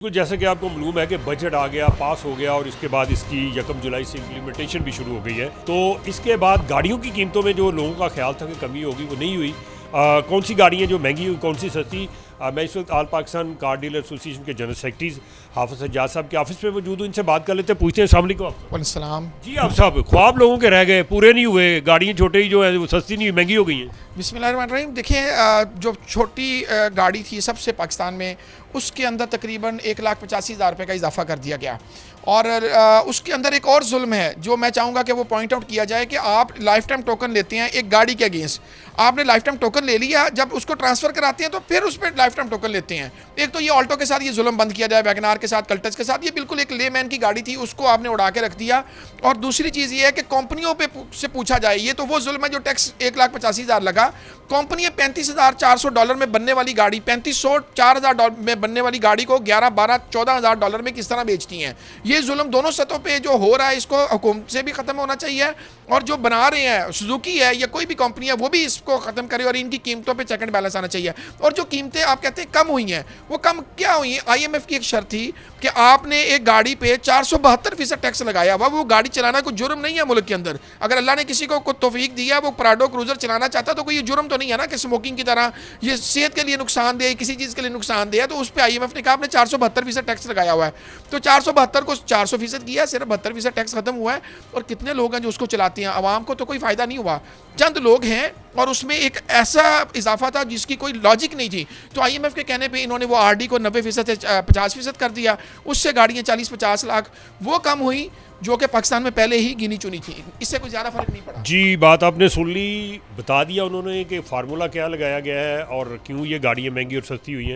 तो जैसा कि आपको मालूम है कि बजट आ गया, पास हो गया और इसके बाद इसकी 1 जुलाई से इम्प्लीमेंटेशन भी शुरू हो गई है। तो इसके बाद गाड़ियों की कीमतों में जो लोगों का ख्याल था कि कमी होगी वो नहीं हुई। कौन सी गाड़ियाँ जो महंगी हुई, कौन सी सस्ती। मैं इस वक्त आल पाकिस्तान कार डीलर एसोसिएशन के जनरल सेक्रेटरी हाफिज सज्जाद साहब के ऑफिस में मौजूद हूँ। इनसे बात कर लेते हैं, पूछते हैं। अस्सलाम वालेकुम। वालेकुम। जी आप साहब, ख्वाब लोगों के रह गए, पूरे नहीं हुए। गाड़ियाँ छोटे ही जो है वो सस्ती नहीं हुई, महंगी हो गई हैं। बिस्मिल्लाहिर्रहमानिर्रहीम। देखिए, जो छोटी गाड़ी थी सबसे पाकिस्तान में, उसके अंदर तकरीबन 1,85,000 रुपये का इजाफा कर दिया गया। और उसके अंदर एक और जुल्म है जो मैं चाहूँगा कि वो पॉइंट आउट किया जाए कि आप लाइफ टाइम टोकन लेते हैं एक गाड़ी के अगेंस्ट। आपने लाइफ टाइम टोकन ले लिया, जब उसको ट्रांसफ़र कराते हैं तो फिर उस पर लाइफ टाइम टोकन लेते हैं। एक तो ये ऑल्टो के साथ ये जुल्म बंद किया जाए, वैगनार के साथ, कल्टस के साथ। ये बिल्कुल एक लेमैन की गाड़ी थी, उसको आपने उड़ा के रख दिया। और दूसरी चीज़ ये है कि कंपनियों पे से पूछा जाए, ये तो वो जुल्म है जो टैक्स 1,85,000 लगा। कंपनियाँ $35,400 में बनने वाली गाड़ी, 3,500-4,000 में बनने वाली गाड़ी को 11, 12, $14,000 में किस तरह बेचती हैं। ये जुल्म दोनों सतहों पे जो हो रहा है, इसको हुकूमत से भी ख़त्म होना चाहिए। और जो बना रहे हैं, सुजुकी है या कोई भी कंपनी है, वो भी इसको ख़त्म करे और इनकी कीमतों पे चेक एंड बैलेंस आना चाहिए। और जो कीमतें आप कहते हैं कम हुई हैं, वो कम क्या हुई हैं? IMF की एक शर्त थी कि आपने एक गाड़ी पे 472% टैक्स लगाया हुआ। वो गाड़ी चलाना कोई जुर्म नहीं है मुल्क के अंदर। अगर अल्लाह ने किसी को तौफीक दिया, वो प्राडो क्रूजर चलाना चाहता, तो कोई ये जुर्म तो नहीं है ना कि स्मोकिंग की तरह ये सेहत के लिए नुकसानदेह, किसी चीज़ के लिए नुकसानदेह है। तो उस पर IMF ने कहा आपने 472% टैक्स लगाया हुआ है। तो 472 को 400% किया, सिर्फ 72% टैक्स खत्म हुआ है। और कितने लोग हैं जो उसको चलाते हैं? आवाम को तो कोई फ़ायदा नहीं हुआ, चंद लोग हैं। और उसमें एक ऐसा इजाफा था जिसकी कोई लॉजिक नहीं थी। तो IMF के कहने पे इन्होंने वो RD को 90% से 50% कर दिया। उससे गाड़ियाँ 40-50 लाख वो कम हुई, जो कि पाकिस्तान में पहले ही गिनी चुनी थी। इससे कोई ज़्यादा फर्क नहीं पड़ा। जी, बात आपने सुन ली। बता दिया उन्होंने कि फार्मूला क्या लगाया गया है और क्यों ये गाड़ियाँ महंगी और सस्ती हुई हैं।